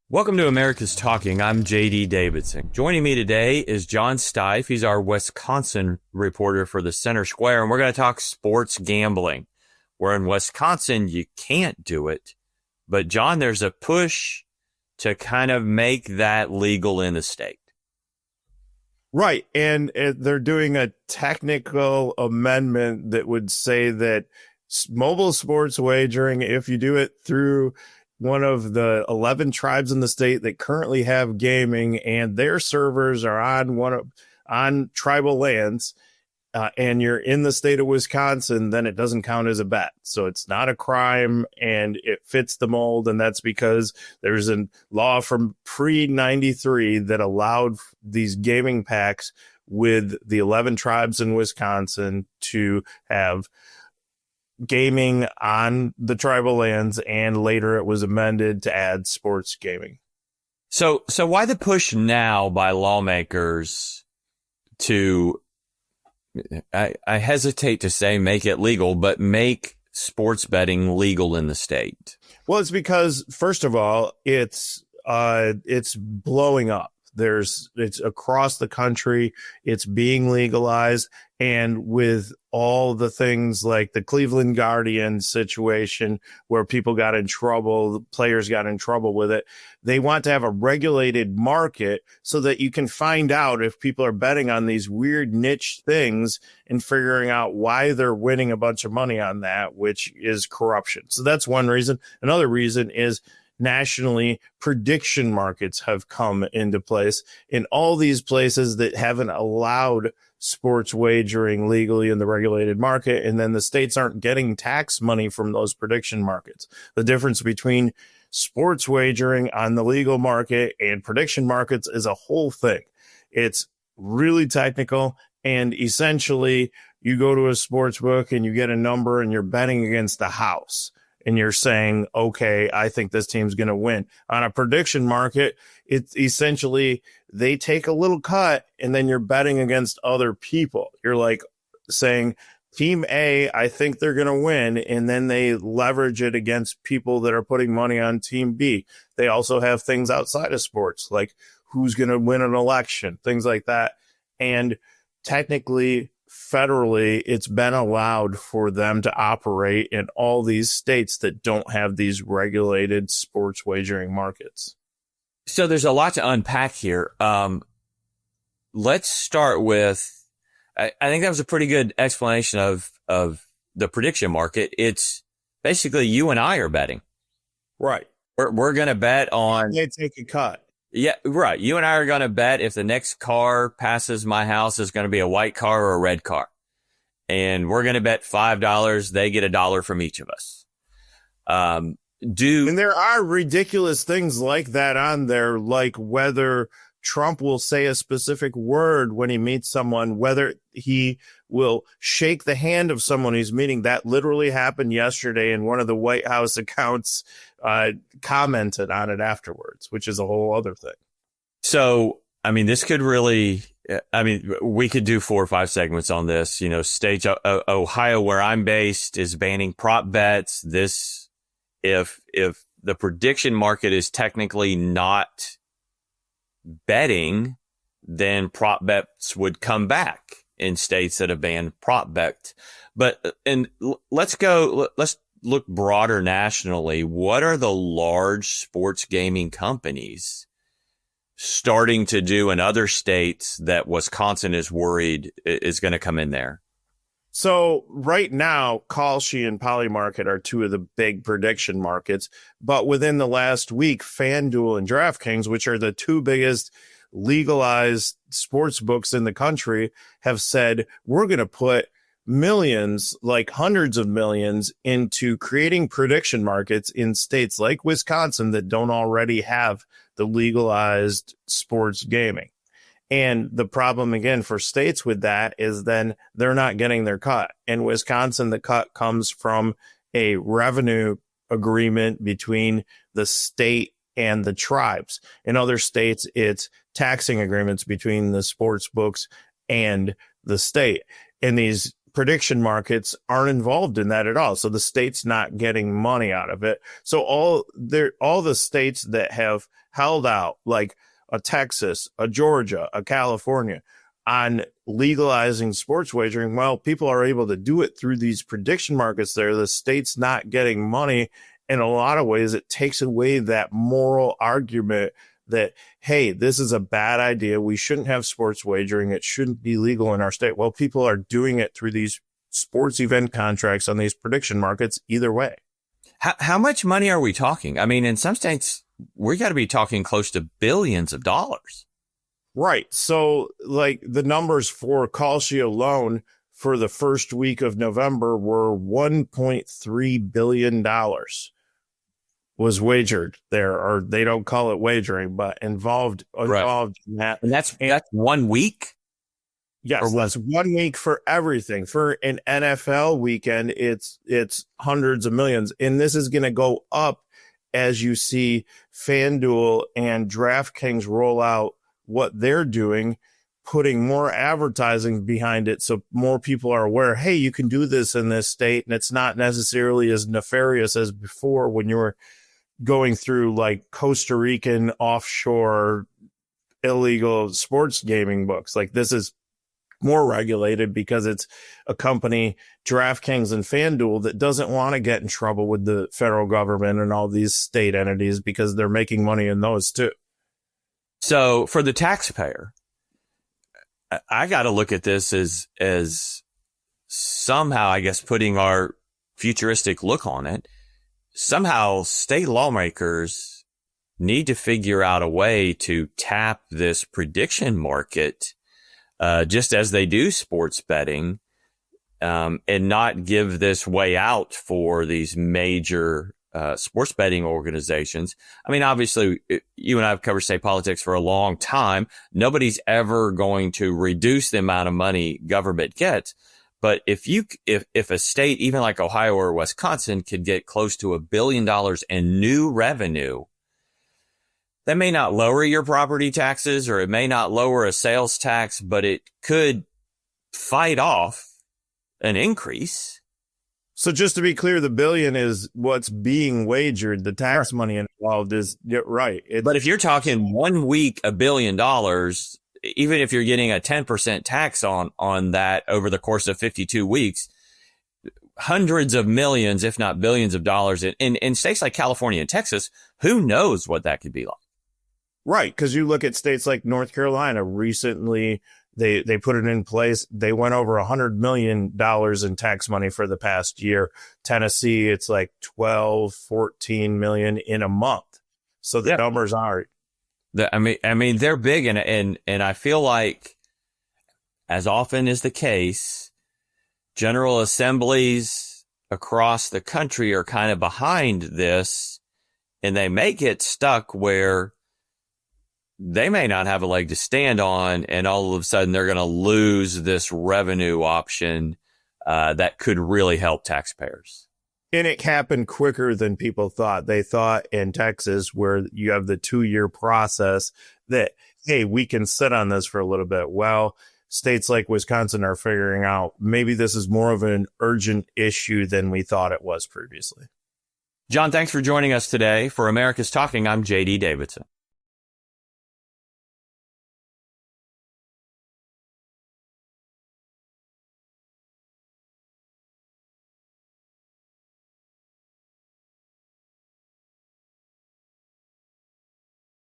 Welcome to America's Talking. I'm JD Davidson. Joining me today is John Stife. He's our Wisconsin reporter for the Center Square, and we're going to talk sports gambling. Where in Wisconsin, you can't do it. But John, there's a push to kind of make that legal in the state. Right. And they're doing a technical amendment that would say that mobile sports wagering, if you do it through one of the 11 tribes in the state that currently have gaming and their servers are on tribal lands, and you're in the state of Wisconsin, then it doesn't count as a bet. So it's not a crime and it fits the mold. And that's because there's a law from pre-93 that allowed these gaming packs with the 11 tribes in Wisconsin to have gaming on the tribal lands, and later it was amended to add sports gaming. So why the push now by lawmakers to, I hesitate to say make it legal, but make sports betting legal in the state? Well, it's because, first of all, it's blowing up. It's across the country. It's being legalized. And with all the things like the Cleveland Guardians situation where people got in trouble, the players got in trouble with it, they want to have a regulated market so that you can find out if people are betting on these weird niche things and figuring out why they're winning a bunch of money on that, which is corruption. So that's one reason. Another reason is nationally, prediction markets have come into place in all these places that haven't allowed sports wagering legally in the regulated market. And then the states aren't getting tax money from those prediction markets. The difference between sports wagering on the legal market and prediction markets is a whole thing. It's really technical. And essentially, you go to a sports book and you get a number and you're betting against the house. And you're saying, okay, I think this team's going to win. On a prediction market, it's essentially they take a little cut and then you're betting against other people. You're like saying, team A, I think they're going to win. And then they leverage it against people that are putting money on team B. They also have things outside of sports, like who's going to win an election, things like that. And technically, federally, it's been allowed for them to operate in all these states that don't have these regulated sports wagering markets. So there's a lot to unpack here. Let's start with, I think that was a pretty good explanation of the prediction market. It's basically you and I are betting. Right. We're going to bet on. They take a cut. Yeah, right. You and I are going to bet if the next car passes my house is going to be a white car or a red car. And we're going to bet $5. They get $1 from each of us. And there are ridiculous things like that on there, like whether Trump will say a specific word when he meets someone, whether he will shake the hand of someone he's meeting. That literally happened yesterday, and one of the White House accounts commented on it afterwards, which is a whole other thing. So, I mean, this could really, we could do 4 or 5 segments on this. You know, states, Ohio, where I'm based, is banning prop bets. If the prediction market is technically not betting, then prop bets would come back in states that have banned prop bets. Let's look broader nationally. What are the large sports gaming companies starting to do in other states that Wisconsin is worried is going to come in there? So right now, Kalshi and Polymarket are two of the big prediction markets. But within the last week, FanDuel and DraftKings, which are the two biggest legalized sports books in the country, have said, we're going to put millions, like hundreds of millions, into creating prediction markets in states like Wisconsin that don't already have the legalized sports gaming. And the problem, again, for states with that is then they're not getting their cut. In Wisconsin, the cut comes from a revenue agreement between the state and the tribes. In other states, it's taxing agreements between the sports books and the state. And these prediction markets aren't involved in that at all. So the state's not getting money out of it. So all the states that have held out, like a Texas, a Georgia, a California, on legalizing sports wagering, well, people are able to do it through these prediction markets there. The state's not getting money. In a lot of ways, it takes away that moral argument that, hey, this is a bad idea. We shouldn't have sports wagering. It shouldn't be legal in our state. Well, people are doing it through these sports event contracts on these prediction markets either way. How much money are we talking? I mean, in some states, we got to be talking close to billions of dollars. Right. So like the numbers for Kalshi alone for the first week of November were $1.3 billion was wagered there, or they don't call it wagering, but involved right. in that. And that's 1 week? Yes, that's 1 week for everything. For an NFL weekend, it's hundreds of millions. And this is going to go up as you see FanDuel and DraftKings roll out what they're doing, putting more advertising behind it so more people are aware, hey, you can do this in this state, and it's not necessarily as nefarious as before when you were going through like Costa Rican offshore illegal sports gaming books. Like this is more regulated because it's a company, DraftKings and FanDuel, that doesn't want to get in trouble with the federal government and all these state entities because they're making money in those too. So for the taxpayer, I got to look at this as somehow, I guess, putting our futuristic look on it. Somehow state lawmakers need to figure out a way to tap this prediction market, just as they do sports betting, and not give this way out for these major sports betting organizations. I mean, obviously, you and I have covered state politics for a long time. Nobody's ever going to reduce the amount of money government gets. But if a state, even like Ohio or Wisconsin, could get close to $1 billion in new revenue, that may not lower your property taxes, or it may not lower a sales tax, but it could fight off an increase. So just to be clear, the billion is what's being wagered. The tax money involved is right. But if you're talking 1 week, $1 billion, even if you're getting a 10% tax on that over the course of 52 weeks, hundreds of millions, if not billions of dollars in states like California and Texas, who knows what that could be like? Right. Because you look at states like North Carolina recently, they put it in place. They went over $100 million in tax money for the past year. Tennessee, it's like 12, 14 million in a month. So the numbers are. I mean, they're big, and I feel like, as often is the case, general assemblies across the country are kind of behind this, and they may get stuck where they may not have a leg to stand on, and all of a sudden they're going to lose this revenue option that could really help taxpayers. And it happened quicker than people thought. They thought in Texas, where you have the 2-year process, that, hey, we can sit on this for a little bit. Well, states like Wisconsin are figuring out maybe this is more of an urgent issue than we thought it was previously. John, thanks for joining us today. For America's Talking, I'm J.D. Davidson.